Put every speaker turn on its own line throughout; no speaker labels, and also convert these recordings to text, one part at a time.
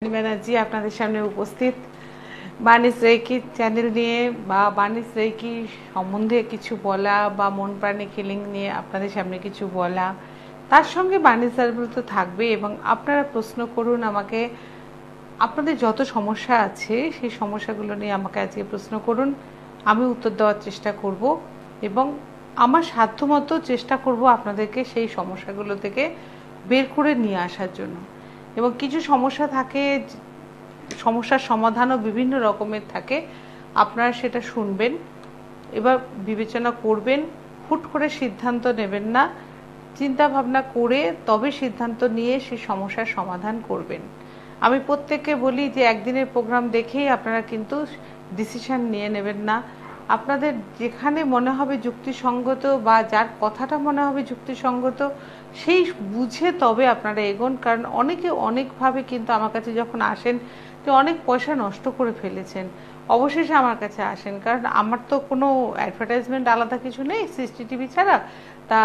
ব্যানার্জি আপনাদের সামনে উপস্থিত বানিস রেকি চ্যানেল নিয়ে বা বানিস রেকি সম্বন্ধে কিছু বলা বা মন প্রাণে হিলিং নিয়ে আপনাদের সামনে কিছু বলা, তার সঙ্গে বানিস সার্ভেল তো থাকবে এবং আপনারা প্রশ্ন করুন আমাকে। আপনাদের যত সমস্যা আছে সেই সমস্যাগুলো নিয়ে আমাকে আজকে প্রশ্ন করুন, আমি উত্তর দেওয়ার চেষ্টা করব এবং আমার সাধ্যমতো চেষ্টা করব আপনাদেরকে সেই সমস্যাগুলো থেকে বের করে নিয়ে আসার জন্য। এবং কিছু সমস্যা থাকে, সমস্যার সমাধানও বিভিন্ন রকমের থাকে, আপনারা সেটা শুনবেন, এবার বিবেচনা করবেন, হুট করে সিদ্ধান্ত নেবেন না, চিন্তা ভাবনা করে তবে সিদ্ধান্ত নিয়ে সেই সমস্যার সমাধান করবেন। আমি প্রত্যেককে বলি যে একদিনের প্রোগ্রাম দেখেই আপনারা কিন্তু ডিসিশন নিয়ে নেবেন না। আপনাদের যেখানে মনে হবে যুক্তিসঙ্গত বা যার কথাটা মনে হবে যুক্তিসঙ্গত সেই বুঝে তবে আপনারা এগোন। কারণ অনেকে অনেকভাবে কিন্তু আমার কাছে যখন আসেন যে অনেক পয়সা নষ্ট করে ফেলেছেন, অবশেষে আমার কাছে আসেন, কারণ আমার তো কোনো অ্যাডভার্টাইজমেন্ট আলাদা কিছু নেই সিসিটিভি ছাড়া। তা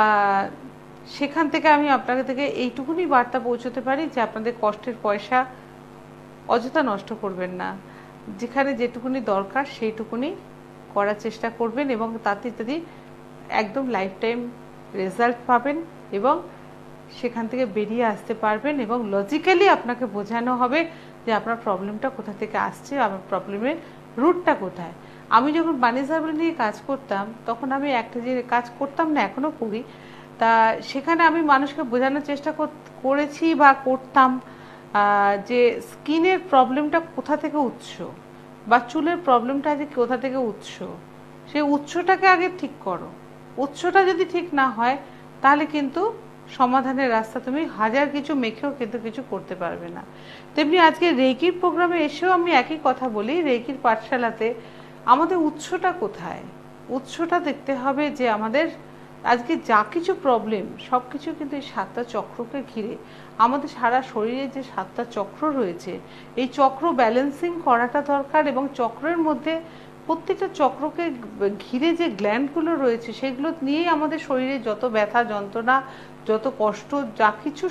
সেখান থেকে আমি আপনাদের থেকে এইটুকুনি বার্তা পৌঁছতে পারি যে আপনাদের কষ্টের পয়সা অযথা নষ্ট করবেন না, যেখানে যেটুকুনি দরকার সেইটুকুনি করার চেষ্টা করবেন এবং তাতে যদি একদম লাইফ টাইম রেজাল্ট পাবেন এবং সেখান থেকে বেরিয়ে আসতে পারবেন এবং লজিক্যালি আপনাকে বোঝানো হবে যে আপনার প্রবলেমটা কোথা থেকে আসছে, আপনার প্রবলেমের রুটটা কোথায়। আমি যখন বানিস সার্ভেল নিয়ে কাজ করতাম তখন আমি একটা যে কাজ করতাম না, এখনও করি, তা সেখানে আমি মানুষকে বোঝানোর চেষ্টা করেছি বা করতাম যে স্কিনের প্রবলেমটা কোথা থেকে উৎস বা চুলের প্রবলেমটা আজ কোথা থেকে উৎস, সেই উৎসটাকে আগে ঠিক করো। উৎসটা যদি ঠিক না হয় তাহলে কিন্তু সমাধানের রাস্তা তুমি হাজার কিছু মেখেও কিন্তু কিছু করতে পারবে না। তেমনি আজকে রেকির প্রোগ্রামে এসেও আমি একই কথা বলি, রেকির পাঠশালাতে আমাদের উৎসটা কোথায়, উৎসটা দেখতে হবে যে আমাদের আজকে যা কিছু প্রবলেম সব কিছু কিন্তু এই 7টা চক্রকে ঘিরে। আমাদের সারা শরীরে যে 7টা চক্র রয়েছে এই চক্র ব্যালেন্সিং করাটা দরকার এবং চক্রের মধ্যে প্রত্যেকটা চক্রকে ঘিরে যে গ্ল্যান্ডগুলো রয়েছে সেগুলো নিয়েই আমাদের শরীরে যত ব্যথা যন্ত্রণা যত কষ্ট যা কিছু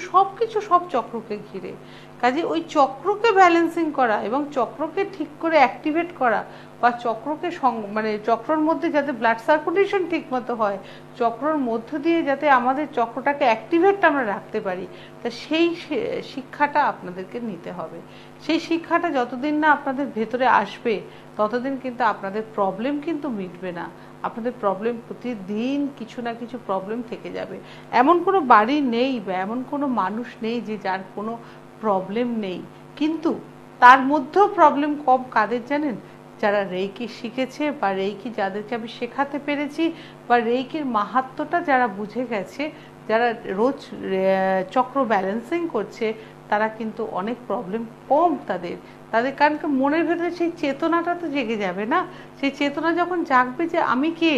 সব চক্রকে ঘিরে। কাজে ওই চক্রকে ব্যালেন্সিং করা এবং চক্রকে ঠিক করে অ্যাক্টিভেট করা বা চক্রকে মানে চক্রর মধ্যে যাতে ব্লাড সার্কুলেশন ঠিক মতো হয়, চক্রর মধ্য দিয়ে যাতে আমাদের চক্রটাকে অ্যাক্টিভেট আমরা রাখতে পারি, তা সেই শিক্ষাটা আপনাদেরকে নিতে হবে। সেই শিক্ষাটা যতদিন না আপনাদের ভেতরে আসবে ততদিন কিন্তু আপনাদের প্রবলেম কিন্তু মিটবে না। আপনাদের প্রবলেম প্রতিদিন কিছু না কিছু প্রবলেম থেকে যাবে। এমন কোনো বাড়ি নেই বা এমন কোনো মানুষ নেই যে যার কোনো প্রবলেম নেই, কিন্তু তার মধ্যেও প্রবলেম কম কাদের জানেন? যারা রেইকি শিখেছে বা রেইকি যাদেরকে আমি শেখাতে পেরেছি বা রেইকির মাহাত্ম্যটা যারা বুঝে গেছে, যারা রোজ চক্র ব্যালেন্সিং করছে, তারা কিন্তু অনেক প্রবলেম কম তাদের। কারণ মনের ভেতরে সেই চেতনাটা তো জেগে যাবে না। সেই চেতনা যখন জাগবে যে আমি কে,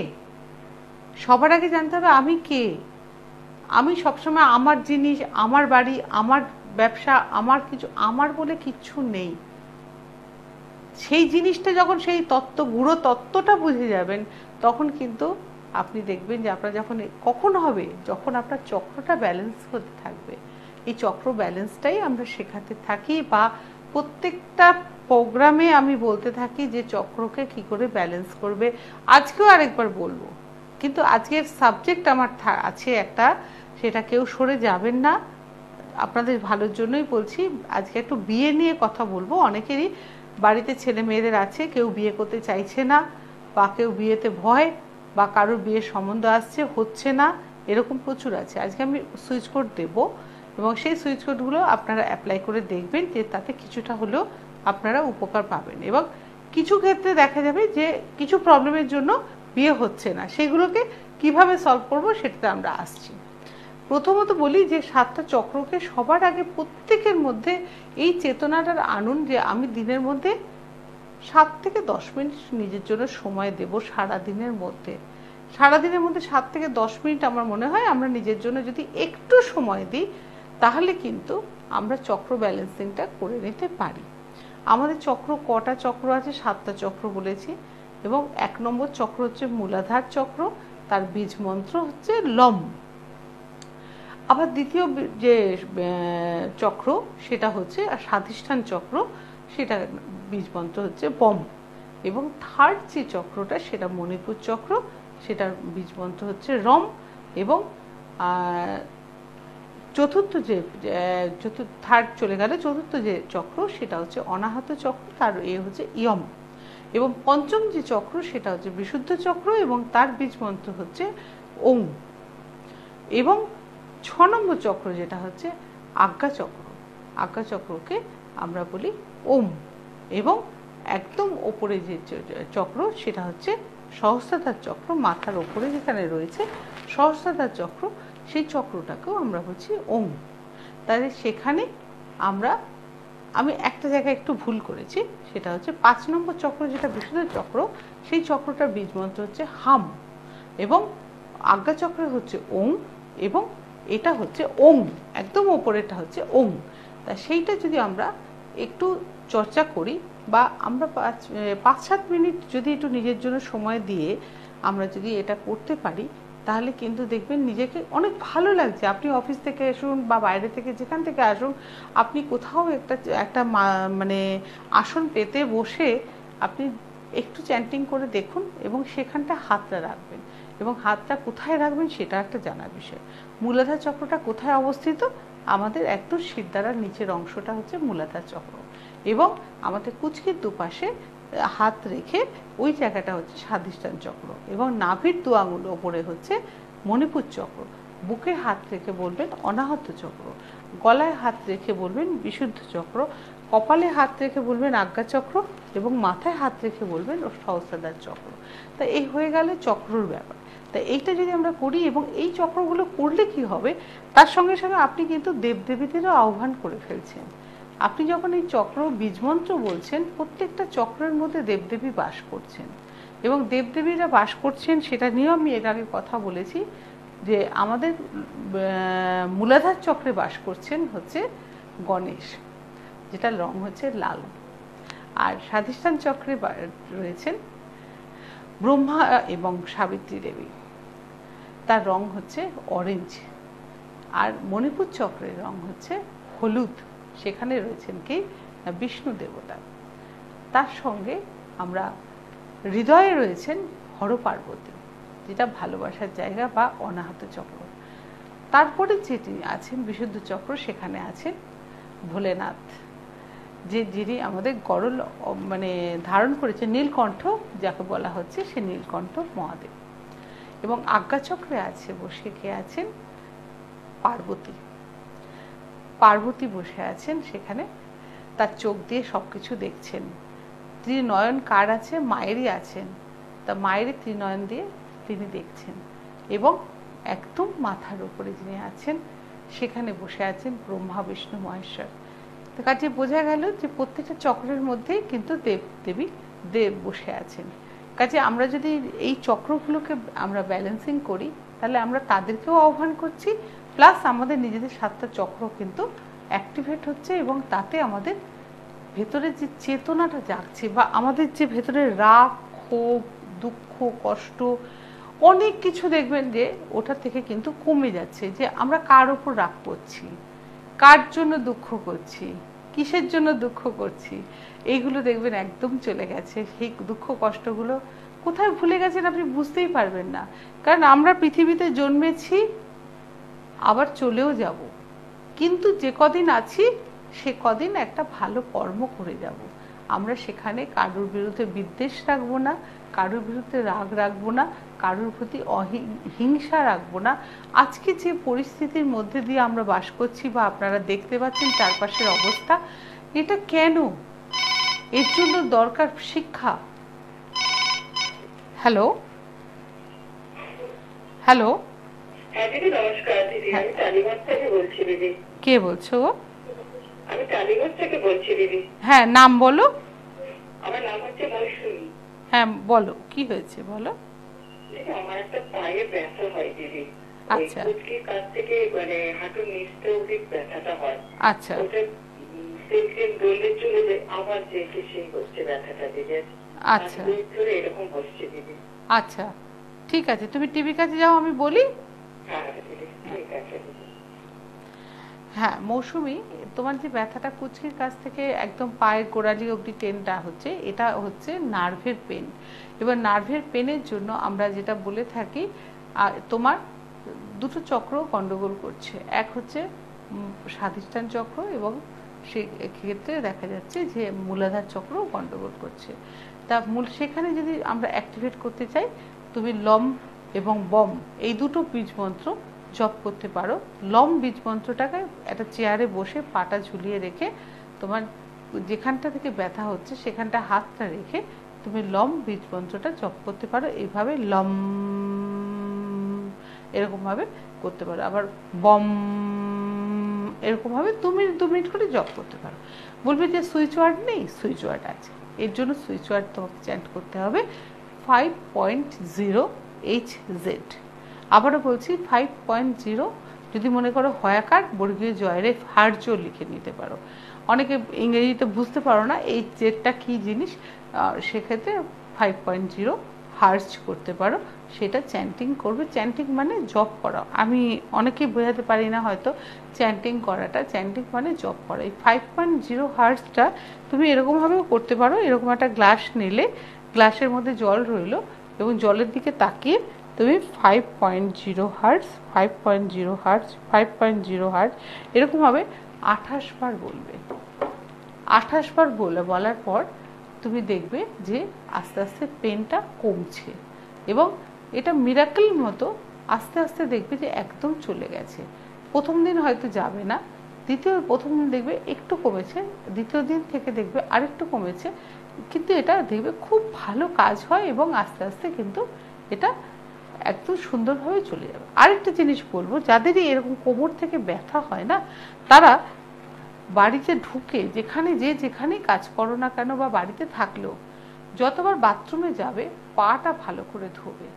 সবার আগে জানতে হবে আমি কে। আমি সবসময় আমার জিনিস, আমার বাড়ি, আমার ব্যবসা, আমার কিছু, আমার বলে কিচ্ছু নেই। সেই জিনিসটা যখন সেই তত্ত্ব গুঁড়ো তত্ত্বটা বুঝে যাবেন তখন কিন্তু আপনি দেখবেন যে আপনার যখন কখন হবে, যখন আপনার চক্রটা ব্যালেন্স হতে থাকবে। এই চক্র ব্যালেন্সটাই আমরা শেখাতে থাকি বা প্রত্যেকটা প্রোগ্রামে আমি বলতে থাকি যে চক্রকে কি করে ব্যালেন্স করবে। আজকেও আরেকবার বলবো, কিন্তু আজকের সাবজেক্ট আমার আছে একটা, সেটা কেউ সরে যাবেন না, আপনাদের ভালোর জন্যই বলছি। আজকে একটু বিয়ে নিয়ে কথা বলবো। অনেকেরই বাড়িতে ছেলে মেয়েদের আছে, কেউ বিয়ে করতে চাইছে না বা কেউ বিয়েতে ভয় বা কারোর বিয়ের সম্বন্ধ আসছে হচ্ছে না, এরকম প্রচুর আছে। আজকে আমি সুইচ কোড দেবো এবং সেই সুইচ কোডগুলো আপনারা অ্যাপ্লাই করে দেখবেন যে তাতে কিছুটা হলেও আপনারা উপকার পাবেন। এবং কিছু ক্ষেত্রে দেখা যাবে যে কিছু প্রবলেমের জন্য বিয়ে হচ্ছে না, সেগুলোকে কিভাবে সলভ করবো সেটাতে আমরা আসছি। প্রথমত বলি যে 7টা চক্রকে সবার আগে প্রত্যেকের মধ্যে এই চেতনাটার আনুন যে আমি দিনের মধ্যে 7 থেকে 10 মিনিট নিজের জন্য সময় দেব। সারাদিনের মধ্যে 7 থেকে 10 মিনিট আমার মনে হয় আমরা নিজের জন্য যদি একটু সময় দিই তাহলে কিন্তু আমরা চক্র ব্যালেন্সিংটা করে নিতে পারি। আমাদের চক্র কটা চক্র আছে? 7টা চক্র বলেছি এবং 1 নম্বর চক্র হচ্ছে মূলাধার চক্র, তার বীজ মন্ত্র হচ্ছে লম। আবার দ্বিতীয় যে চক্র সেটা হচ্ছে স্বাধিষ্ঠান চক্র, সেটা বীজমন্ত্র হচ্ছে বম। এবং থার্ড যে চক্রটা সেটা মণিপুর চক্র, সেটার বীজমন্ত্র হচ্ছে রম। এবং চতুর্থ যে থার্ড চলে গেলে চতুর্থ যে চক্র সেটা হচ্ছে অনাহত চক্র, তার হচ্ছে ইয়ম। এবং পঞ্চম যে চক্র সেটা হচ্ছে বিশুদ্ধ চক্র এবং তার বীজমন্ত্র হচ্ছে ওম। এবং 6 নম্বর চক্র যেটা হচ্ছে আজ্ঞা চক্র, আজ্ঞা চক্রকে আমরা বলি ওম। এবং একদম ওপরে যে চক্র সেটা হচ্ছে সহস্রাধার চক্র, মাথার ওপরে যেখানে রয়েছে সহস্রাধার চক্র, সেই চক্রটাকেও আমরা বলছি ওম। তাহলে সেখানে আমি একটা জায়গায় একটু ভুল করেছি, সেটা হচ্ছে 5 নম্বর চক্র যেটা বিশুদ্ধ চক্র, সেই চক্রটার বীজমন্ত্র হচ্ছে হাম। এবং আজ্ঞা চক্র হচ্ছে ওম, এবং এটা হচ্ছে ওম, একদম ওপরেটা হচ্ছে ওম। তা সেইটা যদি আমরা একটু চর্চা করি বা আমরা 5-7 মিনিট যদি একটু নিজের জন্য সময় দিয়ে আমরা যদি এটা করতে পারি, তাহলে কিন্তু দেখবেন নিজেকে অনেক ভালো লাগছে। আপনি অফিস থেকে আসুন বা বাইরে থেকে যেখান থেকে আসুন, আপনি কোথাও একটা মানে আসন পেতে বসে আপনি একটু চ্যান্টিং করে দেখুন এবং সেখানটা হাতটা রাখবেন। এবং হাতটা কোথায় রাখবেন সেটা একটা জানার বিষয়। মূলাধার চক্রটা কোথায় অবস্থিত? আমাদের একদম শিরদাঁড়ার নিচের অংশটা হচ্ছে মূলাধার চক্র। এবং আমাদের কুচকির দুপাশে হাত রেখে ওই জায়গাটা হচ্ছে স্বাধিষ্ঠান চক্র। এবং নাভির 2 আঙুল ওপরে হচ্ছে মণিপুর চক্র। বুকে হাত রেখে বলবেন অনাহত চক্র। গলায় হাত রেখে বলবেন বিশুদ্ধ চক্র। কপালে হাত রেখে বলবেন আজ্ঞা চক্র। এবং মাথায় হাত রেখে বলবেন সহস্রাধার চক্র। তা এই হয়ে গেল চক্রর ব্যাপার। তা এইটা যদি আমরা করি এবং এই চক্রগুলো করলে কি হবে, তার সঙ্গে সঙ্গে আপনি কিন্তু দেবদেবীদেরও আহ্বান করে ফেলছেন। আপনি যখন এই চক্র বীজমন্ত্র বলছেন, প্রত্যেকটা চক্রের মধ্যে দেবদেবী বাস করছেন। এবং দেবদেবীরা বাস করছেন সেটা নিয়েও আমি এর আগে কথা বলেছি, যে আমাদের মূলাধার চক্রে বাস করছেন হচ্ছে গণেশ, যেটার রং হচ্ছে লাল। আর স্বাধিষ্ঠান চক্রে রয়েছেন ব্রহ্মা এবং সাবিত্রী দেবী, তার রং হচ্ছে অরেঞ্জ। আর মণিপুর চক্রের রং হচ্ছে হলুদ, সেখানে রয়েছেন কি বিষ্ণু দেবতা। তার সঙ্গে আমরা হৃদয়ে রয়েছেন হর পার্বতী, যেটা ভালোবাসার জায়গা বা অনাহত চক্র। তারপরে যেটি আছেন বিশুদ্ধ চক্র, সেখানে আছেন ভোলেনাথ, যিনি আমাদের গরল মানে ধারণ করেছে নীলকণ্ঠ, যাকে বলা হচ্ছে সে নীলকণ্ঠ মহাদেব। এবং আজ্ঞা চক্রে আছে বসে কে আছেন? পার্বতী। পার্বতী বসে আছেন সেখানে, তার চোখ দিয়ে সবকিছু দেখছেন। ত্রিনয়ন কার আছে? মায়েরই আছেন। তা মায়ের ত্রিনয়ন দিয়ে তিনি দেখছেন। এবং একদম মাথার উপরে যিনি আছেন সেখানে বসে আছেন ব্রহ্মা বিষ্ণু মহেশ্বর। তো কাজে বোঝা গেল যে প্রত্যেকটা চক্রের মধ্যেই কিন্তু দেব বসে আছেন। কাজে আমরা যদি এই চক্রগুলোকে আমরা ব্যালেন্সিং করি, তাহলে আমরা তাদেরকেও আহ্বান করছি, প্লাস আমাদের নিজেদের 7টা চক্র কিন্তু অ্যাক্টিভেট হচ্ছে। এবং তাতে আমাদের ভেতরে যে চেতনাটা জাগছে বা আমাদের যে ভেতরে রাগ, ক্ষোভ, দুঃখ, কষ্ট অনেক কিছু দেখবেন যে ওটা থেকে কিন্তু কমে যাচ্ছে। যে আমরা কার ওপর রাগ করছি, কার জন্য দুঃখ করছি, কিসের জন্য দুঃখ করছি, এইগুলো দেখবেন একদম চলে গেছে। সেই দুঃখ কষ্টগুলো কোথায় ভুলে গেছেন আপনি বুঝতেই পারবেন না। কারণ আমরা পৃথিবীতে জন্মেছি, আবার চলেও যাব, কিন্তু যে কদিন আছি সে কদিন একটা ভালো কর্ম করে যাব। আমরা সেখানে কারোর বিরুদ্ধে বিদ্বেষ রাখবো না, কারোর বিরুদ্ধে রাগ রাখবো না, কারোর প্রতি হিংসা রাখবো না। আজকে যে পরিস্থিতির মধ্যে দিয়ে আমরা বাস করছি বা আপনারা দেখতে পাচ্ছেন চারপাশের অবস্থা, এটা কেন? এর জন্য দরকার শিক্ষা। হ্যালো হ্যালো,
দিদি নমস্কার। দিদি আমি টালিগঞ্জ থেকে বলছি। দিদি
কে বলছো?
আমি টালিগঞ্জ থেকে বলছি দিদি।
হ্যাঁ, নাম বলো।
আমার নাম হচ্ছে মৌসুমী।
হ্যাঁ বলো, কি হয়েছে বলো।
আমার একটা পায়ে ব্যথা হয় দিদি।
আচ্ছা,
কুচকির কাছ থেকে মানে হাঁটুর নিচটা অব্দি ব্যথাটা হয়।
আচ্ছা,
ওটা সেদিন দৌড়ে চলে যায়, আবার যে সেই হচ্ছে ব্যথাটা দিদি।
আচ্ছা,
ধরে এরকম হচ্ছে দিদি।
আচ্ছা, ঠিক আছে, তুমি টিভির কাছে যাও, আমি বলি।
হ্যাঁ দিদি, ঠিক আছে দিদি।
হ্যাঁ মৌসুমি, তোমার যে ব্যথাটা কুচকির কাছ থেকে একদম পায়ের গোড়ালি অবধি টেনটা হচ্ছে, এটা হচ্ছে নার্ভের পেন। এবার নার্ভের পেনের জন্য আমরা যেটা বলে থাকি, তোমার দুটো চক্র গন্ডগোল করছে। এক হচ্ছে স্বাধিষ্ঠান চক্র, এবং সেক্ষেত্রে দেখা যাচ্ছে যে মূলাধার চক্র গন্ডগোল করছে। তা সেখানে যদি আমরা অ্যাক্টিভেট করতে চাই, তুমি লম এবং বম এই দুটো বীজ মন্ত্র জপ করতে পারো। লম বীজ মন্ত্রটাকে একটা চেয়ারে বসে পাটা ঝুলিয়ে রেখে, তোমার যেখানটা থেকে ব্যথা হচ্ছে সেখানটা হাতটা রেখে তুমি লম বীজ মন্ত্রটা জপ করতে পারো। এইভাবে লম এরকমভাবে করতে পারো, আবার বম এরকমভাবে 2 মিনিট করে জপ করতে পারো। বলবে যে সুইচ ওয়ার্ড নেই, সুইচ ওয়ার্ড আছে। এর জন্য সুইচ ওয়ার্ড তোমাকে চ্যান্ট করতে হবে 5.0 HZ। আবারও বলছি 5.0। যদি মনে করো হয়াকার বর্গীয় জয়রে হার্জও লিখে নিতে পারো। অনেকে ইংরেজিতে বুঝতে পারো না এই জেডটা কী জিনিস, সেক্ষেত্রে 5.0 হার্জ করতে পারো, সেটা চ্যান্টিং করবে। চ্যান্টিং মানে জপ করা। আমি অনেকেই বোঝাতে পারি না হয়তো চ্যান্টিং করাটা। চ্যান্টিং মানে জপ করা। এই 5.0 হার্জটা তুমি এরকমভাবেও করতে পারো। এরকম একটা গ্লাস নিলে, গ্লাসের মধ্যে জল রইল এবং জলের দিকে তাকিয়ে তুমি 5.0 হার্জ 5.0 হার্জ 5.0 হার্জ এরকমভাবে 28 বার বলবে। 28 বার বলার পর তুমি দেখবে যে আস্তে আস্তে পেনটা কমছে, এবং এটা মিরাকেল মতো আস্তে আস্তে দেখবে যে একদম চলে গেছে। প্রথম দিন হয়তো যাবে না, প্রথম দিন দেখবে একটু কমেছে, দ্বিতীয় দিন থেকে দেখবে আরেকটু কমেছে, কিন্তু এটা দেখবে খুব ভালো কাজ হয় এবং আস্তে আস্তে কিন্তু এটা একদম সুন্দরভাবে চলে যাবে। আরেকটা জিনিস বলবো, যাদেরই এরকম কোমর থেকে ব্যথা হয় না, তারা বাড়িতে ঢুকে যেখানেই কাজ করো না কেন বা বাড়িতে থাকলেও যতবার বাথরুমে যাবে পাটা ভালো করে ধোবে।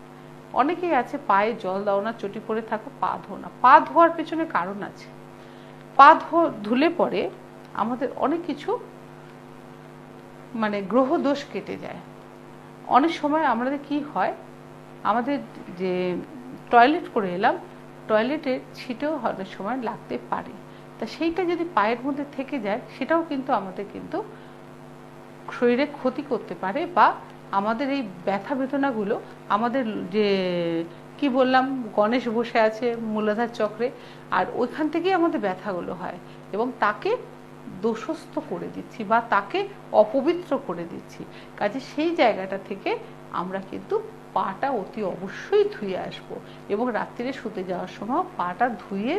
অনেকেই আছে পায়ে জল দাও না, চটি পরে থাকো, পা ধো না। পা ধোয়ার পেছনে কারণ আছে। পা ধুলে পরে আমাদের অনেক কিছু মানে গ্রহ দোষ কেটে যায়। অনেক সময় আমাদের কি হয়, আমাদের যে টয়লেট করে এলাম, টয়লেটের ছিটেও অনেক সময় লাগতে পারে। তা সেইটা যদি পায়ের মধ্যে থেকে যায়, সেটাও কিন্তু আমাদের কিন্তু শরীরে ক্ষতি করতে পারে, বা আমাদের এই ব্যথা বেদনাগুলো আমাদের যে কি বললাম, গণেশ বসে আছে মূলাধার চক্রে, আর ওইখান থেকেই আমাদের ব্যথাগুলো হয়, এবং তাকে দোষস্থ করে দিচ্ছি বা তাকে অপবিত্র করে দিচ্ছি। কাজে সেই জায়গাটা থেকে আমরা কিন্তু পাটা অতি অবশ্যই ধুয়ে আসবো, এবং রাত্রিরে শুতে যাওয়ার সময় পাটা ধুয়ে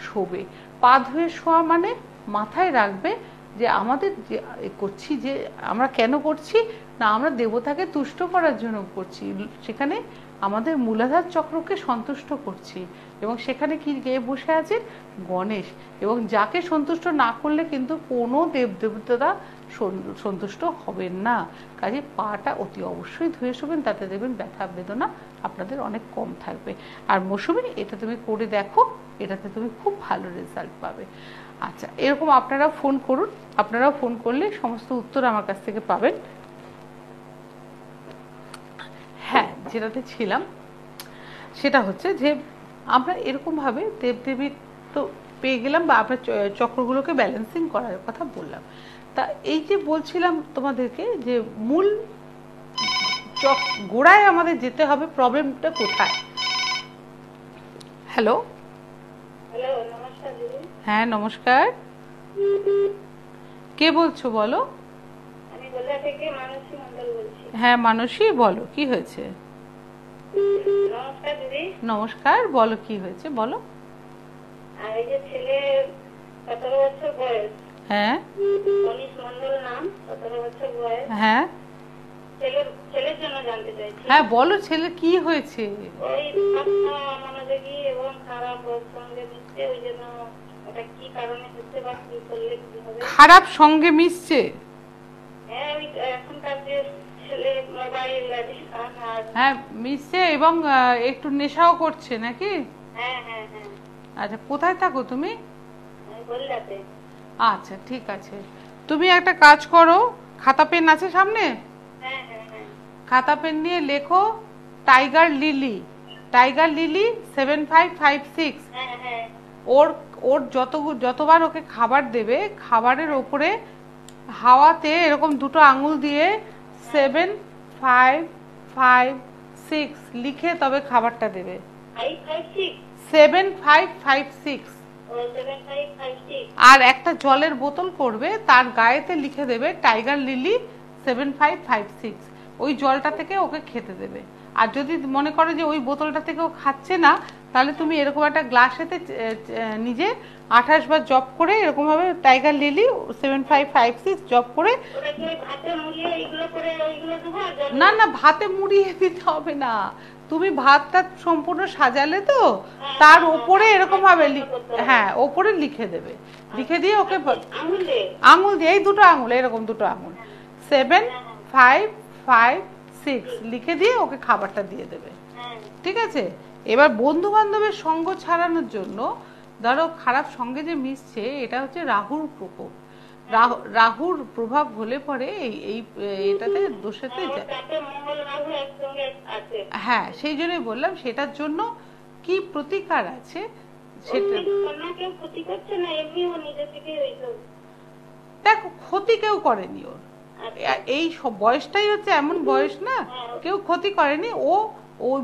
শোবে। পা ধুয়ে শোয়া মানে মাথায় রাখবে যে আমাদের যে করছি, যে আমরা কেন করছি না, আমরা দেবতাকে তুষ্ট করার জন্য করছি। সেখানে আমাদের মূলাধার চক্রকে সন্তুষ্ট করছি, এবং সেখানে কি কে বসে আছে? গণেশ। এবং যাকে সন্তুষ্ট না করলে কিন্তু কোনো দেবদেবতা সন্তুষ্ট হবেন না। কাজে পাটা অতি অবশ্যই ধুয়ে শোবেন, তাতে দেখবেন ব্যথা বেদনা আপনাদের অনেক কম থাকবে। আর মৌসুমী, এটা তুমি করে দেখো, এটাতে তুমি খুব ভালো রেজাল্ট পাবে। আচ্ছা, এরকম আপনারাও ফোন করুন, আপনারাও ফোন করলে সমস্ত উত্তর আমার কাছ থেকে পাবেন। হ্যাঁ, যেটাতে ছিলাম সেটা হচ্ছে যে আমরা এরকমভাবে দেবদেবীর তো পেয়ে গেলাম, বা আমরা চক্রগুলোকে ব্যালেন্সিং করার কথা বললাম। তা এই যে বলছিলাম তোমাদেরকে যে মূল গোড়ায় আমাদের যেতে হবে, প্রবলেমটা কোথায়। হ্যালো, হ্যাঁ নমস্কার, কে বলছো বলো? হ্যাঁ মানসী, বলো কি হয়েছে? নমস্কার, বলো কি হয়েছে বলো। হ্যাঁ হ্যাঁ হ্যাঁ, বলো ছেলে কি হয়েছে। খারাপ সঙ্গে মিশছে? হ্যাঁ মিশছে, এবং একটু নেশাও করছে নাকি? আচ্ছা, কোথায় থাকো তুমি? আচ্ছা ঠিক আছে, তুমি একটা কাজ করো, খাতা পেন আছে সামনে? খাতা পেন নিয়ে লেখো টাইগার লিলি, টাইগার লিলি 7556। ওর ওর যতবার ওকে খাবার দেবে, খাবারের ওপরে হাওয়াতে এরকম দুটো আঙুল দিয়ে 7, 5, 5, 6 লিখে তবে খাবারটা দেবে। 7, 5, 5, 6 আর একটা জলের বোতল করবে, তার গায়েতে লিখে দেবে টাইগার লিলি 7556। ওই জলটা থেকে ওকে খেতে দেবে। আর যদি মনে করো যে ওই বোতলটা থেকে ও খাচ্ছে না, তাহলে তুমি এরকম একটা গ্লাসেতে নিজে 28 বার জপ করে এরকম ভাবে টাইগার লিলি 7556 জপ করে। না না, ভাতে মুড়িয়ে দিতে হবে না, তুমি ভাতটা সম্পূর্ণ সাজালে তো তার উপরে এরকম ভাবে হ্যাঁ ওপরে লিখে দেবে। লিখে দিয়ে ওকে আঙুল দিয়ে, এই দুটো আঙুল, এরকম দুটো আঙুল 7, 5, 5, 6 লিখে দিয়ে ওকে খাবারটা দিয়ে দেবে। ঠিক আছে? এবার বন্ধু বান্ধবের সঙ্গ ছাড়ানোর জন্য, ধরো খারাপ সঙ্গে যে মিশছে, এটা হচ্ছে রাহুর প্রকোপ। রাহুর প্রভাব হলে পরে এই এটাতে দোষেতে যায়। হ্যাঁ, সেই জন্যই বললাম সেটার জন্য কি প্রতিকার আছে সেটা। দেখো, ক্ষতি কেউ করেনি ওর, এই বয়সটাই হচ্ছে এমন বয়স না, কেউ ক্ষতি করেনি। ওই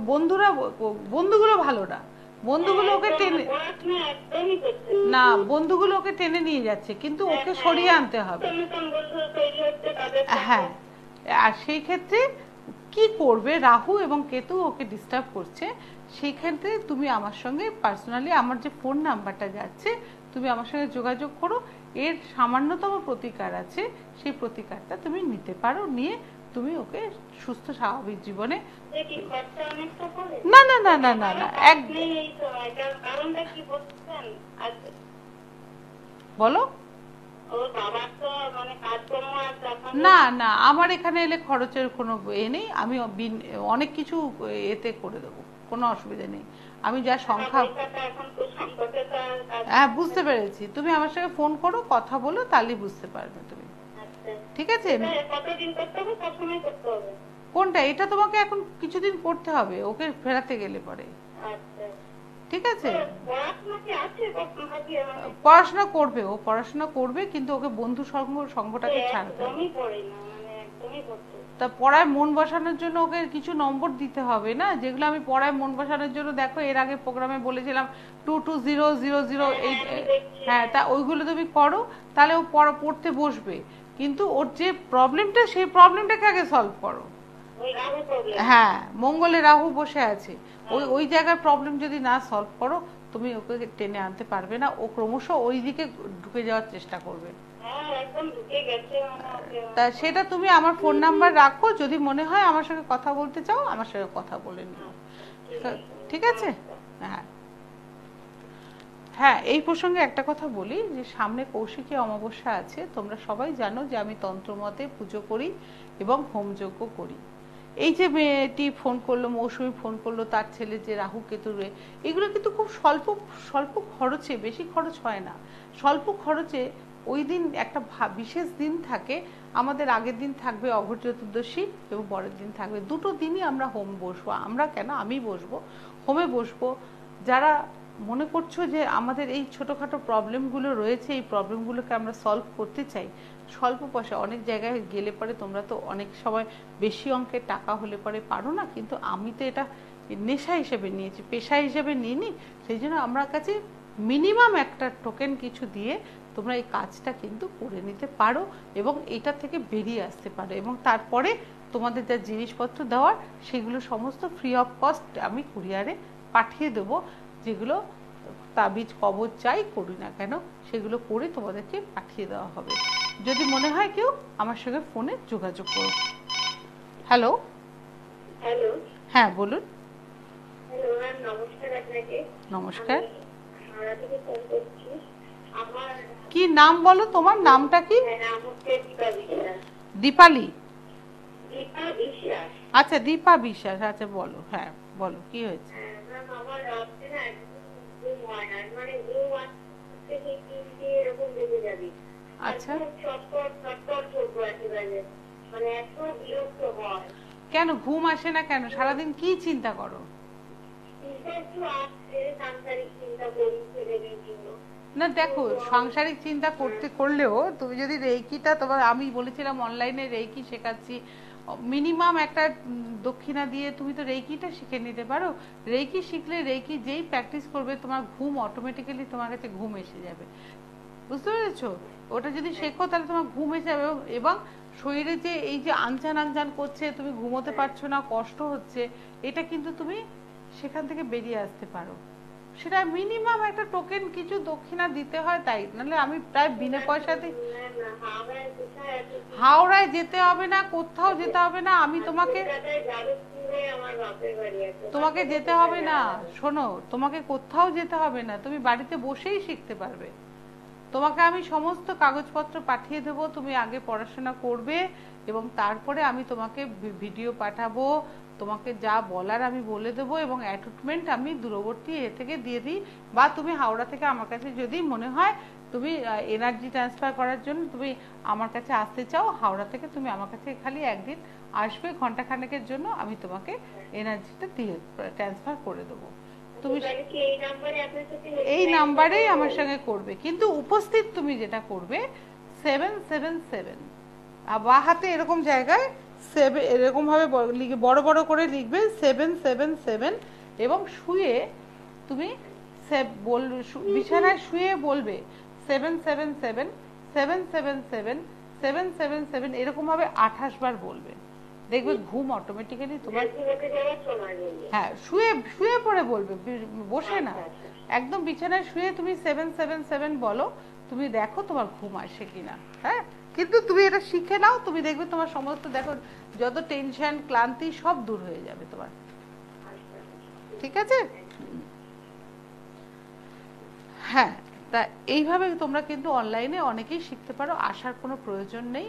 বন্ধুগুলো ভালো না, বন্ধুগুলো ওকে টেনে না, বন্ধুগুলো ওকে টেনে নিয়ে যাচ্ছে, কিন্তু ওকে সরিয়ে আনতে হবে। হ্যাঁ, আর সেই ক্ষেত্রে কি করবে, রাহু এবং কেতু ওকে ডিস্টার্ব করছে, সেই ক্ষেত্রে তুমি আমার সঙ্গে পার্সোনালি, আমার যে ফোন নাম্বারটা যাচ্ছে, তুমি আমার সঙ্গে যোগাযোগ করো। এর সামান্যতম প্রতিকার আছে, সেই প্রতিকারটা তুমি নিতে পারো, নিয়ে তুমি ওকে সুস্থ স্বাভাবিক জীবনে। না না না না না না, বলো। না না, আমার এখানে এলে খরচের কোনো এ নেই, আমি অনেক কিছু এতে করে দেবো, কোনো অসুবিধা নেই। আমি যা সংখ্যা, হ্যাঁ বুঝতে পেরেছি, তুমি আমার সঙ্গে ফোন করো, কথা বলো, তাহলেই বুঝতে পারবে তুমি। ঠিক আছে? কোনটা? এটা তোমাকে এখন কিছুদিন করতে হবে, ওকে ফেরাতে গেলে পরে। ঠিক আছে? পড়াশোনা করবে, ও পড়াশোনা করবে, কিন্তু ওকে বন্ধু সঙ্গটাকে ছাড়তে হবে। তা পড়ায় মন বসানোর জন্য ওকে কিছু নম্বর দিতে হবে না, যেগুলো আমি পড়ায় মন বসানোর জন্য, দেখো এর আগে প্রোগ্রামে বলেছিলাম 220008। হ্যাঁ, তা ওইগুলো তুমি করো, তাহলে ও পড়তে বসবে। কিন্তু ওর যে প্রবলেমটা, সেই প্রবলেমটাকে আগে সলভ করো। হ্যাঁ, মঙ্গলে রাহু বসে আছে, ওই জায়গার প্রবলেম যদি না সলভ করো, তুমি ওকে টেনে আনতে পারবে না, ও ক্রমশ ওই দিকে ঢুকে যাওয়ার চেষ্টা করবে। তা সেটা তুমি আমার ফোন নাম্বার রাখো, যদি মনে হয় আমার সঙ্গে কথা বলতে চাও, আমার সঙ্গে কথা বলে নিও। ঠিক আছে? হ্যাঁ হ্যাঁ, এই প্রসঙ্গে একটা কথা বলি, যে সামনে কৌশিকী অমাবস্যা আছে। তোমরা সবাই জানো যে আমি তন্ত্রমতে পুজো করি এবং হোমযজ্ঞ করি। এই যে মেয়েটি ফোন করলো, মৌসুমী ফোন করলো, তার ছেলে যে রাহু কেতুরে, এগুলো কিন্তু খুব স্বল্প খরচে, বেশি খরচ হয় না, স্বল্প খরচে। ওই দিন একটা বিশেষ দিন থাকে আমাদের, আগের দিন থাকবে অঘট চতুর্দশী এবং পরের দিন থাকবে, দুটো দিনই আমরা হোম বসবো। আমরা কেন, আমি বসবো, হোমে বসবো। যারা মনে করছো যে আমাদের এই ছোটোখাটো প্রবলেমগুলো রয়েছে, এই প্রবলেমগুলোকে আমরা সলভ করতে চাই, স্বল্প পয়সা, অনেক জায়গায় গেলে পরে তোমরা তো অনেক সময় বেশি অঙ্কের টাকা হলে পরে পারো না, কিন্তু আমি তো এটা নেশা হিসেবে নিয়েছি, পেশা হিসেবে নিইনি। সেই জন্য আমার কাছে মিনিমাম একটা টোকেন কিছু দিয়ে তোমরা এই কাজটা কিন্তু করে নিতে পারো এবং এটা থেকে বেরিয়ে আসতে পারো। এবং তারপরে তোমাদের যা জিনিসপত্র দেওয়ার, সেগুলো সমস্ত ফ্রি অফ কস্ট আমি কুরিয়ারে পাঠিয়ে দেবো। যেগুলো তাবিজ কবজ চাই করি না কেন, সেগুলো করে তোমাদেরকে পাঠিয়ে দেওয়া হবে। যদি মনে হয় কেউ, আমার সঙ্গে ফোনে যোগাযোগ করো। হ্যালো
হ্যালো,
হ্যাঁ বলুন।
হ্যালো ম্যাম, নমস্কার আপনাকে।
নমস্কার।
হাওড়া থেকে ফোন করছি। আমার
কি নাম বলো, তোমার নামটা কি?
নাম হচ্ছে দীপা বিশ্বাস।
দীপালি?
দীপা বিশ্বাস।
আচ্ছা, দীপা বিশ্বাস, আচ্ছা বলো। হ্যাঁ বলো, কি হয়েছে?
ম্যাম, আমার রাত্রে না ঘুম হয় না, মানে ঘুম আসতে থেকে এরকম লেগে যাবে।
আচ্ছা,
ছটফট করবো একেবারে, মানে এত বিরক্ত হয়।
কেন ঘুম আসে না কেন? সারাদিন কি চিন্তা করো?
একটু আসছে, সাংসারিক চিন্তা করি, ছেলেদের জন্য।
না দেখো, সাংসারিক চিন্তা করলেও তুমি যদি রেইকিটা, তোমার আমি বলেছিলাম অনলাইনে রেইকি শেখাচ্ছি, মিনিমাম একটা দক্ষিণা দিয়ে তুমি তো রেইকিটা শিখে নিতে পারো। রেইকি শিখলে রেইকি যেই প্র্যাকটিস করবে তোমার ঘুম অটোমেটিক্যালি তোমার কাছে ঘুম এসে যাবে, বুঝতে পেরেছো? ওটা যদি শেখো তাহলে তোমার ঘুম এসে যাবে। এবং শরীরে যে এই যে আনচান আনচান করছে, তুমি ঘুমোতে পারছো না, কষ্ট হচ্ছে, এটা কিন্তু তুমি সেখান থেকে বেরিয়ে আসতে পারো। সেটা মিনিমাম একটা টোকেন কিছু দক্ষিণা দিতে হয়, তাই নাহলে আমি প্রায় বিনা পয়সাতে। হাওড়ায় যেতে হবে না, কোথাও যেতে হবে না, আমি তোমাকে তোমাকে যেতে হবে না, শোনো, তোমাকে কোথাও যেতে হবে না, তুমি বাড়িতে বসেই শিখতে পারবে। তোমাকে আমি সমস্ত কাগজপত্র পাঠিয়ে দেবো, তুমি আগে পড়াশোনা করবে এবং তারপরে আমি তোমাকে ভিডিও পাঠাবো, তোমাকে যা বলার আমি বলে দেবো, এবং অ্যাটুটমেন্ট আমি দূরবর্তী এ থেকে দিয়ে দিই। বা তুমি হাওড়া থেকে আমার কাছে যদি মনে হয় তুমি এনার্জি ট্রান্সফার করার জন্য তুমি আমার কাছে আসতে চাও, হাওড়া থেকে তুমি আমার কাছে খালি একদিন আসবে, ঘন্টাখানেকের জন্য, আমি তোমাকে এনার্জিটা দিয়ে ট্রান্সফার করে দেবো। তুমি এই নাম্বারেই আমার সঙ্গে করবে, কিন্তু উপস্থিত তুমি যেটা করবে 777, বা হাতে এরকম জায়গায় এরকম ভাবে বড় বড় করে লিখবে 777, এবং শুয়ে তুমি বিছানায় শুয়ে বলবে 777 777 777, এরকম ভাবে 28 বার বলবে, দেখবে ঘুম অটোমেটিক্যালি তোমার। হ্যাঁ, শুয়ে শুয়ে পড়ে বলবে, বসে না, একদম বিছানায় শুয়ে তুমি 777 বলো, তুমি দেখো তোমার ঘুম আসে কিনা। হ্যাঁ, কিন্তু তুমি এটা শিখে নাও, তুমি দেখবে তোমার সমস্ত, দেখো যত টেনশন ক্লান্তি সব দূর হয়ে যাবে তোমার। ঠিক আছে? হ্যাঁ, তা এইভাবে তোমরা কিন্তু অনলাইনে অনেকেই শিখতে পারো, আসার কোনো প্রয়োজন নেই।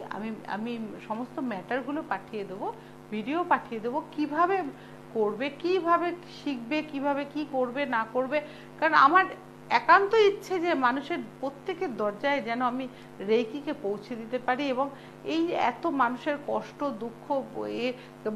আমি সমস্ত ম্যাটারগুলো পাঠিয়ে দেবো, ভিডিও পাঠিয়ে দেবো, কিভাবে করবে, কিভাবে শিখবে, কিভাবে কি করবে না করবে। কারণ আমার একান্ত ইচ্ছে যে মানুষের প্রত্যেকের দরজায় যেন আমি রেইকিকে পৌঁছে দিতে পারি, এবং এই এত মানুষের কষ্ট দুঃখ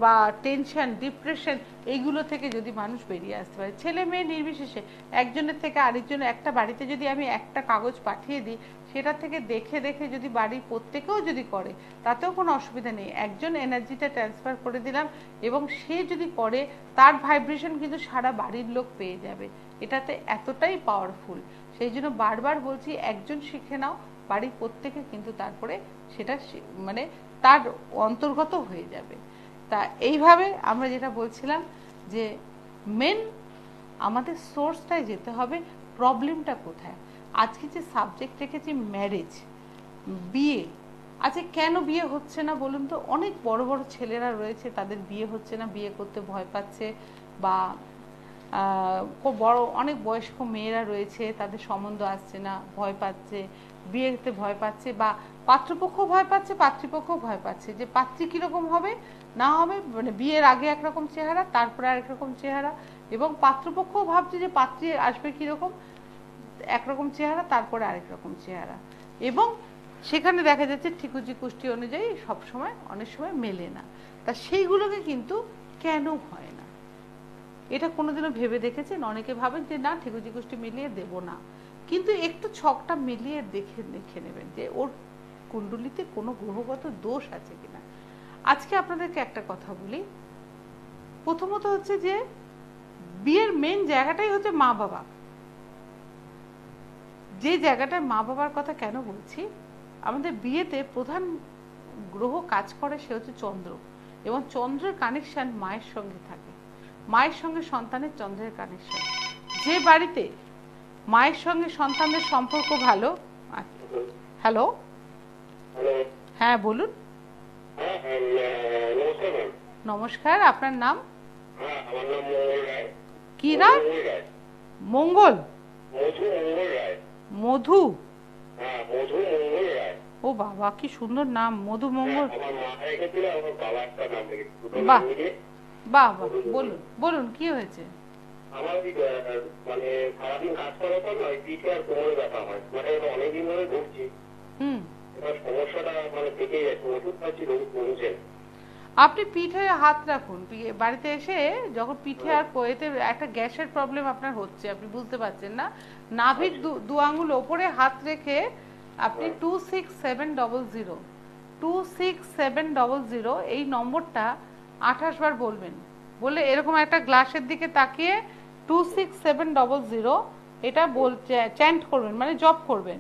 বা টেনশন ডিপ্রেশন এইগুলো থেকে যদি মানুষ বেরিয়ে আসতে পারে, ছেলে মেয়ে নির্বিশেষে, একজনের থেকে আরেকজন, একটা বাড়িতে যদি আমি একটা কাগজ পাঠিয়ে দিই, সেটা থেকে দেখে দেখে যদি বাড়ির প্রত্যেকেও যদি করে, তাতেও কোনো অসুবিধা নেই। একজন এনার্জিটা ট্রান্সফার করে দিলাম, এবং সে যদি করে তার ভাইব্রেশন কিন্তু সারা বাড়ির লোক পেয়ে যাবে। এটাতে এতটাই পাওয়ারফুল, সেই জন্য বারবার বলছি, একজন শিখে নাও, বাড়ির প্রত্যেকে কিন্তু তারপরে সেটা মানে তার অন্তর্গত হয়ে যাবে। তা এইভাবে আমরা যেটা বলছিলাম যে মেন আমাদের সোর্সটায় যেতে হবে, প্রবলেমটা কোথায়। আজকে যে সাবজেক্ট রেখেছি ম্যারেজ, বিয়ে, আচ্ছা কেন বিয়ে হচ্ছে না বলুন তো? অনেক বড় বড় ছেলেরা রয়েছে, তাদের বিয়ে হচ্ছে না, বিয়ে করতে ভয় পাচ্ছে, বা বড় অনেক বয়স্ক মেয়েরা রয়েছে, তাদের সম্বন্ধ আসছে না, ভয় পাচ্ছে, বিয়েতে ভয় পাচ্ছে, বা পাত্রপক্ষ ভয় পাচ্ছে, পাত্রীপক্ষ ভয় পাচ্ছে যে পাত্রী কিরকম হবে না হবে, মানে বিয়ের আগে একরকম চেহারা, তারপরে আরেক রকম চেহারা, এবং পাত্রপক্ষও ভাবছে যে পাত্রী আসবে কিরকম, একরকম চেহারা, তারপরে আরেক রকম চেহারা, এবং সেখানে দেখা যাচ্ছে ঠিকুজি কুষ্টি অনুযায়ী সবসময় অনেক সময় মেলে না। তা সেইগুলোকে কিন্তু কেন হয় না, এটা কোনোদিনও ভেবে দেখেছেন? অনেকে ভাবেন যে না, ঠিকুজি কুষ্টি মিলিয়ে দেব না, কিন্তু একটু ছকটা মিলিয়ে দেখে নেবেন যে ওর কুণ্ডলিতে কোনো গ্রহগত দোষ আছে কিনা। আজকে আপনাদেরকে একটা কথা বলি, প্রথমত হচ্ছে যে বিয়ের মেন জায়গাটাই হচ্ছে মা বাবা। যে জায়গাটায় মা বাবার কথা কেন বলছি, আমাদের বিয়েতে প্রধান গ্রহ কাজ করে, সে হচ্ছে চন্দ্র, এবং চন্দ্রের কানেকশন মায়ের সঙ্গে থাকে, মায়ের সঙ্গে সন্তানের চন্দ্রের কানেকশন। যে বাড়িতে মায়ের সঙ্গে সন্তানের সম্পর্ক ভালো। হ্যালো, হ্যাঁ বলুন। নমস্কার, আপনার নাম কি? নাম মঙ্গল, মধু, ও বাবা কি সুন্দর নাম, মধু মঙ্গল। বাহ বাহ, বলুন বলুন কি হয়েছে?
আমার মানে সারাদিন কাজ করার পর নয়, পিঠে আর কোমরে ব্যথা হয়, মানে অনেকদিন ধরে ঘুরছি। এবার সমস্যাটা মানে থেকে যাচ্ছে, ওষুধ খাচ্ছি, রোগ কমছে।
আপনি পিঠে হাত রাখুন, বাড়িতে এসে যখন পিঠে আর কোয়েতে একটা গ্যাসের প্রবলেম আপনার হচ্ছে, আপনি বুঝতে পারছেন না, নাভির দু আঙুল ওপরে হাত রেখে আপনি 26700 26700 এই নম্বরটা 28 বার বলবেন। বলে এরকম একটা গ্লাসের দিকে তাকিয়ে 26700 এটা চ্যান্ট করবেন, মানে জপ করবেন।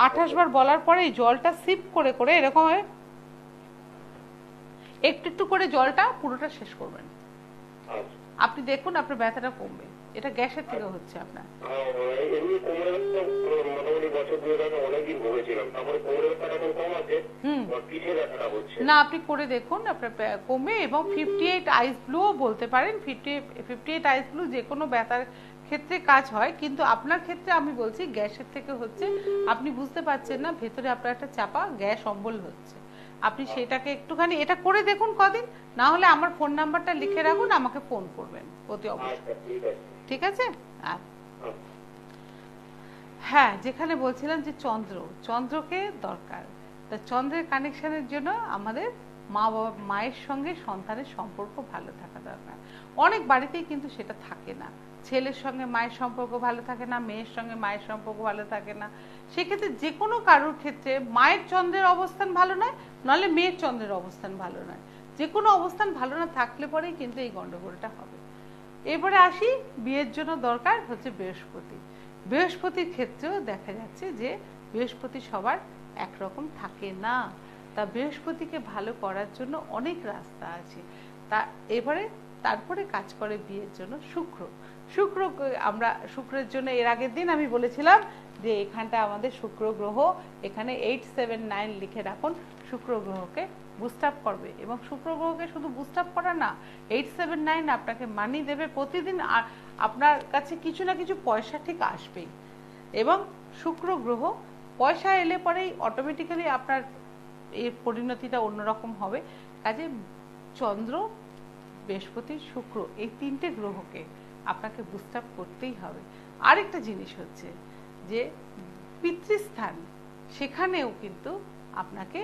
28 বার বলার পরে এই জলটা সিপ করে করে এরকম একটু একটু করে জলটা পুরোটা শেষ করবেন। আপনি দেখুন আপনার ব্যথাটা কমবে। এটা গ্যাসের থেকে হচ্ছে আপনার। না, আপনি করে দেখুন আপনার কমবে। এবং 58 আইস ব্লু বলতে পারেন। 58 আইস ব্লু যে কোনো ব্যথার ক্ষেত্রে কাজ হয়, কিন্তু আপনার ক্ষেত্রে আমি বলছি গ্যাসের থেকে হচ্ছে, আপনি বুঝতে পারছেন না, ভেতরে আপনার একটা চাপা গ্যাস অম্বল হচ্ছে। আপনি সেটাকে একটুখানি এটা করে দেখুন কদিন, না হলে আমার ফোন নাম্বারটা লিখে রাখুন, আমাকে ফোন করবেন অতি অবশ্যই। ঠিক আছে? হ্যাঁ, যেখানে বলছিলাম যে চন্দ্রকে দরকার, তা চন্দ্রের কানেকশনের জন্য আমাদের মায়ের সঙ্গে সন্তানের সম্পর্ক ভালো থাকা দরকার। অনেক বাড়িতেই কিন্তু সেটা থাকে না। ছেলের সঙ্গে মায়ের সম্পর্ক ভালো থাকে না, মেয়ের সঙ্গে মায়ের সম্পর্ক ভালো থাকে না। সেক্ষেত্রে যে কোনো কারোর ক্ষেত্রে মায়ের চন্দ্রের অবস্থান ভালো নয়, নাহলে মেয়ের চন্দ্রের অবস্থান ভালো নয়, যে কোনো অবস্থান ভালো না থাকলে পরেই কিন্তু এই গন্ডগোলটা হবে। এবারে আসি, বিয়ের জন্য দরকার হচ্ছে বৃহস্পতি। বৃহস্পতির ক্ষেত্রেও দেখা যাচ্ছে যে বৃহস্পতি সবার একরকম থাকে না। তা বৃহস্পতিকে ভালো করার জন্য অনেক রাস্তা আছে। তা তারপরে কাজ করে বিয়ের জন্য শুক্র। আমরা শুক্রের জন্য এর আগের দিন আমি বলেছিলাম যে এখানটা আমাদের শুক্র গ্রহ, এখানে 879 লিখে রাখুন। শুক্র গ্রহকে বুস্ট আপ করবে, এবং শুক্র গ্রহকে শুধু বুস্ট আপ করা না, 879 আপনাকে মানি দেবে প্রতিদিন। আপনার কাছে কিছু না কিছু পয়সা ঠিক আসবেই। এবং শুক্র গ্রহ পয়সা এলে পরেই অটোমেটিক্যালি আপনার এর পরিণতিটা অন্যরকম হবে। কাজে চন্দ্র, বৃহস্পতি, শুক্র এই তিনটে গ্রহকে আপনাকে বুস্ট আপ করতেই হবে। আরেকটা জিনিস হচ্ছে যে পিতৃস্থান, সেখানেও কিন্তু আপনাকে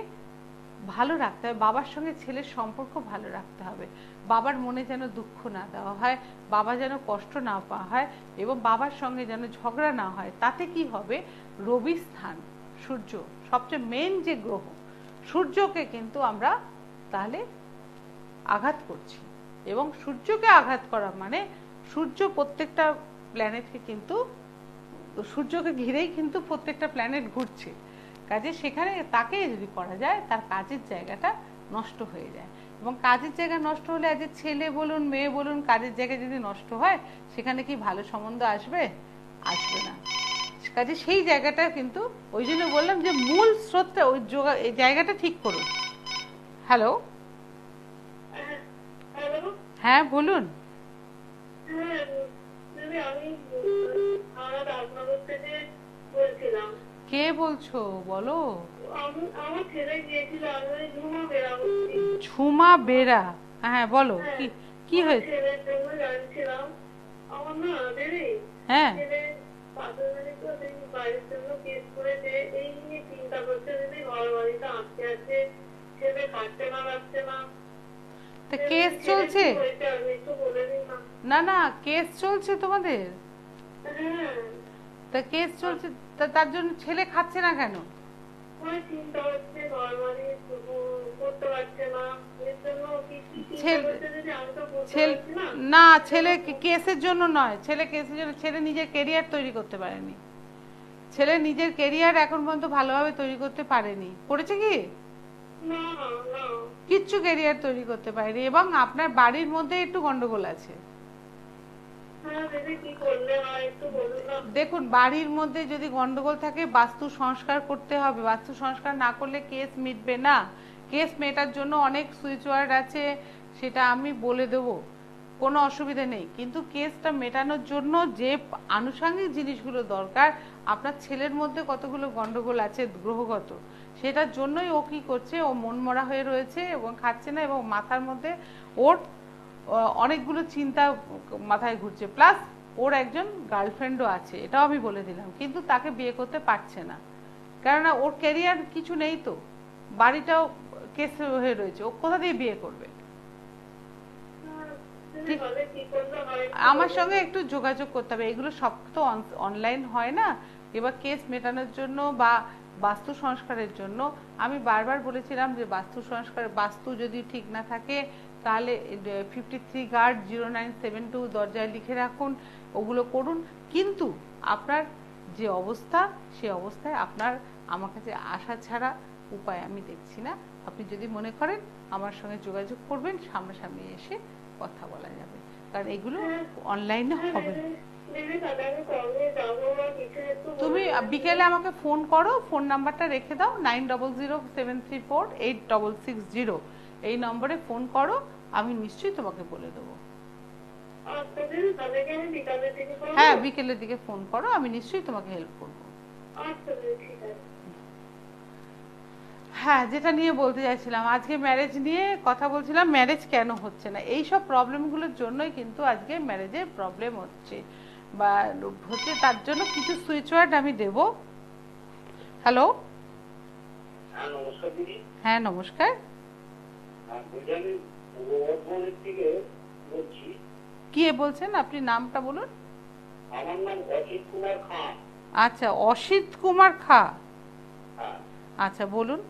ভালো রাখতে হবে। বাবার সঙ্গে ছেলের সম্পর্ক ভালো রাখতে হবে। বাবার মনে যেন দুঃখ না দেওয়া হয়, বাবা যেন কষ্ট না পাওয়া হয়, এবং বাবার সঙ্গে যেন ঝগড়া না হয়। তাতে কি হবে, রবি স্থান, সূর্য সবচেয়ে মেন যে গ্রহ, সূর্যকে কিন্তু আমরা তাহলে আঘাত করছি। এবং সূর্যকে আঘাত করা মানে সূর্য প্রত্যেকটা প্ল্যানেটকে কিন্তু, সূর্যকে ঘিরেই কিন্তু প্রত্যেকটা প্ল্যানেট ঘুরছে। কাজে সেখানে তাকে যদি করা যায়, তার কাজের জায়গাটা নষ্ট হয়ে যায়। এবং কাজের জায়গা নষ্ট হলে, আজ ছেলে বলুন মেয়ে বলুন, কাজের জায়গা যদি নষ্ট হয়, সেখানে কি ভালো সম্বন্ধ আসবে? আসবে না। কাজে সেই জায়গাটা কিন্তু, ওই জন্য বললাম যে মূল স্রোতটা, ওই জায়গাটা ঠিক করুন। হ্যালো, হ্যাঁ বলুন। কে বলছো বলো? ঝুমা বেরা, হ্যাঁ বলো, কি হয়েছে? হ্যাঁ, কেস চলছে? না না, কেস চলছে তোমাদের? তা কেস চলছে, তার জন্য ছেলে খাচ্ছে না কেন? না, ছেলে কেসের জন্য নয়, ছেলে কেসের জন্য, ছেলে নিজের কেরিয়ার তৈরি করতে পারেনি। ছেলে নিজের কেরিয়ার এখন পর্যন্ত ভালোভাবে তৈরি করতে পারেনি। করেছে কি? কিচ্ছু কেরিয়ার তৈরি করতে পারেনি। এবং আপনার বাড়ির মধ্যে একটু গন্ডগোল আছে। দেখুন, বাড়ির মধ্যে যদি গন্ডগোল থাকে, বাস্তু সংস্কার করতে হবে। বাস্তু সংস্কার না করলে কেস মিটবে না। কেস মেটার জন্য অনেক সুইচ ওয়ার্ড আছে, সেটা আমি বলে দেবো, কোনো অসুবিধা নেই। কিন্তু কেসটা মেটানোর জন্য যে আনুষঙ্গিক জিনিসগুলো দরকার, আপনার ছেলের মধ্যে কতগুলো গন্ডগোল আছে গ্রহগত, সেটার জন্যই ও কি করছে, ও মনমরা হয়ে রয়েছে এবং খাচ্ছে না, এবং মাথার মধ্যে ওর অনেকগুলো চিন্তা মাথায় ঘুরছে। প্লাস ওর একজন গার্লফ্রেন্ডও আছে, এটাও আমি বলে দিলাম, কিন্তু তাকে বিয়ে করতে পারছে না। কেননা ওর ক্যারিয়ার কিছু নেই, তো বাড়িটাও কেস হয়ে রয়েছে, ও কোথা দিয়ে বিয়ে করবে?
তুমি বলো কি করলে হয়?
আমার সঙ্গে একটু যোগাযোগ করতে হবে, এগুলো সব তো অনলাইন হয় না। এবার কেস মেটানোর জন্য বা বাস্তু সংস্কারের জন্য আমি বারবার বলেছিলাম যে বাস্তু সংস্কার, বাস্তু যদি ঠিক না থাকে তাহলে 53 গার্ড 0972 দরজায় লিখে রাখুন, ওগুলো করুন। কিন্তু আপনার যে অবস্থা, সে অবস্থায় আপনার আমার কাছে আসা ছাড়া উপায় আমি দেখছি না। আপনি যদি মনে করেন আমার সঙ্গে যোগাযোগ করবেন, সামনাসামনি এসে কথা বলা যাবে, কারণ এগুলো অনলাইনে হবে।
দিদি তাহলে আমি কবে যাবো বা কিছু একটু
তুমি বিকেলে আমাকে ফোন করো, ফোন নাম্বারটা রেখে দাও 9007348660, এই নম্বরে ফোন করো, আমি নিশ্চয়ই তোমাকে বলে দেবো।
আচ্ছা দিদি, তাহলে কি আমি বিকালের দিকে করবো?
হ্যাঁ, বিকেলের দিকে ফোন করো, আমি নিশ্চয়ই তোমাকে হেল্প করবো।
আচ্ছা দিদি, ঠিক আছে।
হ্যাঁ, যেটা নিয়ে বলতে চাইছিলাম, আজকে ম্যারেজ নিয়ে কথা বলছিলাম, ম্যারেজ কেন হচ্ছে না, এই সব প্রবলেমগুলোর জন্যই কিন্তু আজকে ম্যারেজের প্রবলেম হচ্ছে বা হচ্ছে, তার জন্য কিছু সুইচ ওয়ার্ড আমি দেব। হ্যালো,
হ্যাঁ নমস্কার দিদি।
হ্যাঁ নমস্কার,
বলছি আমি পূর্ব বর্ধমানের থেকে বলছি।
কি বলছেন আপনি, নামটা বলুন।
আমার নাম অসিত কুমার খাঁ।
আচ্ছা, অসিত কুমার খা,
হ্যাঁ,
আচ্ছা বলুন।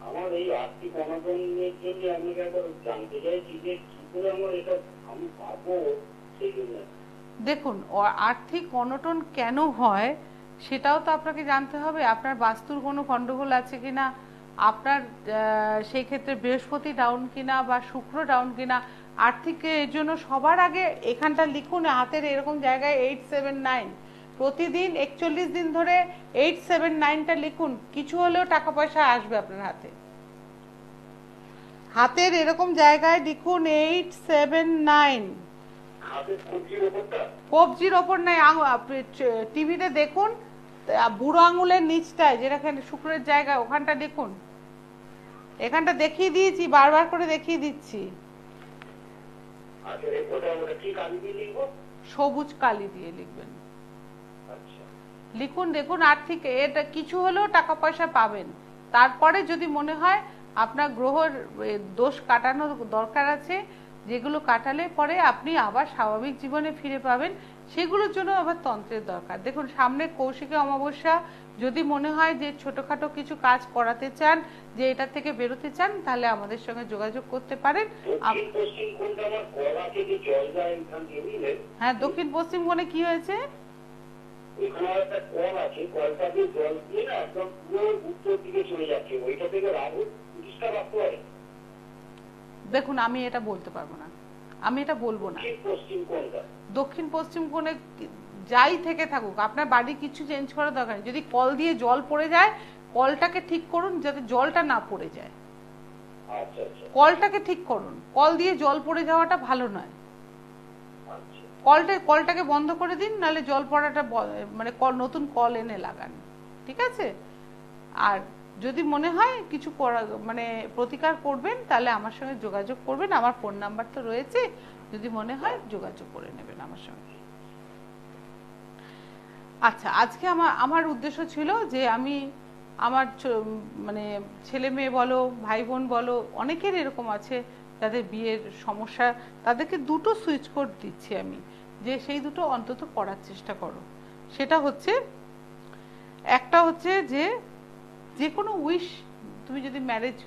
আমার এই আর্থিক অনটনের জন্য আপনাকে একবার জানতে চাইছি যে কি করে আমার এটা আমি পাবো, সেই জন্য।
দেখুন, আর্থিক অনটন কেন হয় সেটাও তো আপনাকে জানতে হবে। আপনার বাস্তুর কোনো গন্ডগোল আছে কিনা, আপনার সেই ক্ষেত্রে বৃহস্পতি ডাউন কিনা বা শুক্র ডাউন কিনা। আর্থিকের জন্য সবার আগে এখানটা লিখুন, হাতের এরকম জায়গায় 879, প্রতিদিন 41 দিন ধরে 879টা লিখুন, কিছু হলেও টাকা পয়সা আসবে আপনার হাতে। হাতের এরকম জায়গায় লিখুন 879। কবজির ওপর নাই, টিভিতে দেখুন, বুড়ো আঙুলের নিচটায় যেখানে শুক্রের জায়গা, ওখানটা দেখুন। এখানটা দেখিয়ে দিয়েছি, বারবার করে দেখিয়ে দিচ্ছি। সবুজ কালি দিয়ে লিখবেন, লিখুন, দেখুন আর্থিক এটা কিছু হলেও টাকা পয়সা পাবেন। তারপরে যদি মনে হয় আপনার গ্রহর দোষ কাটানোর দরকার আছে, যেগুলো কাটালে পরে আপনি আবার স্বাভাবিক জীবনে ফিরে পাবেন, সেগুলোর জন্য আবার তন্ত্রের দরকার। দেখুন, সামনে কৌশিকী অমাবস্যা, যদি মনে হয় যে ছোটখাটো কিছু কাজ করাতে চান, যে এটা থেকে বেরোতে চান, তাহলে আমাদের সঙ্গে যোগাযোগ করতে পারেন। হ্যাঁ, দক্ষিণ পশ্চিম কোণে কি হয়েছে? দেখুন, আমি এটা বলতে পারবো না, আমি এটা বলবো না। দক্ষিণ পশ্চিম কোণে যাই থেকে থাকুক, আপনার বাড়ি কিছু চেঞ্জ করার দরকার নেই। যদি কল দিয়ে জল পড়ে যায়, কলটাকে ঠিক করুন যাতে জলটা না পড়ে যায়। কলটাকে ঠিক করুন, কল দিয়ে জল পড়ে যাওয়াটা ভালো নয়। কলটাকে বন্ধ করে দিন, নাহলে জল পড়াটা মানে নতুন কল এনে লাগান, ঠিক আছে? আর যদি মনে হয় কিছু মানে প্রতিকার করবেন, তাহলে আমার সঙ্গে যোগাযোগ করবেন, আমার ফোন নাম্বার তো রয়েছে, যদি মনে হয় যোগাযোগ করে নেবেন আমার সঙ্গে। আচ্ছা, আজকে আমার উদ্দেশ্য ছিল যে আমি আমার মানে ছেলে মেয়ে বলো, ভাই বোন বলো, অনেকের এরকম আছে যাদের বিয়ের সমস্যা, তাদেরকে দুটো সুইচ কোড দিচ্ছি আমি, যে সেই দুটো অন্তত করার চেষ্টা করো। সেটা হচ্ছে, একটা হচ্ছে যে কোনো উইশ, তুমি যদি ম্যারেজ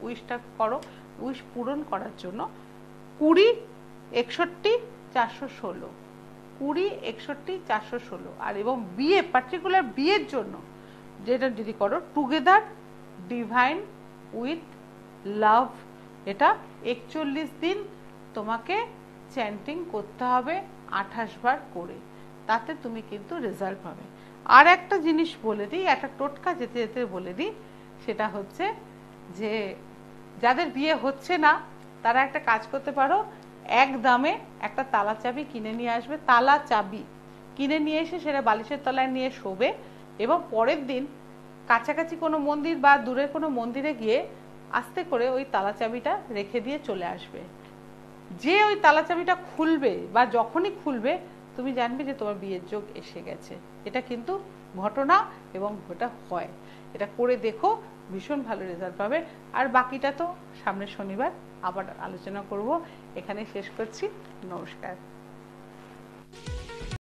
উইশটা করো, উইশ পূরণ করার জন্য 2061 416, 2061 416, আর এবং বিয়ে, পার্টিকুলার বিয়ের জন্য যেটা যদি করো, টুগেদার ডিভাইন উইথ লাভ, এটা 41 দিন তোমাকে চ্যান্টিং করতে হবে 28 বার করে, তাতে তুমি কিন্তু রেজাল্ট পাবে। আর একটা জিনিস বলে দিই, একটা টোটকা যেতে যেতে বলে দিই, সেটা হচ্ছে যে যাদের বিয়ে হচ্ছে না তারা একটা কাজ করতে পারো, এক দামে একটা তালা চাবি কিনে নিয়ে আসবে, তালা চাবি কিনে নিয়ে এসে সেটা বালিশের তলায় নিয়ে শোবে, এবং পরের দিন কাছাকাছি কোনো মন্দির বা দূরের কোনো মন্দিরে গিয়ে আস্তে করে ওই তালা চাবিটা রেখে দিয়ে চলে আসবে। যে ওই তালা চাবিটা খুলবে বা যখনই খুলবে, তুমি জানবে যে তোমার বিয়ের যোগ এসে গেছে। এটা কিন্তু ঘটনা এবং এটা হয়, এটা করে দেখো, ভীষণ ভালো রেজাল্ট পাবে। আর বাকিটা তো সামনের শনিবার আবার আলোচনা করব। এখানে শেষ করছি। নমস্কার।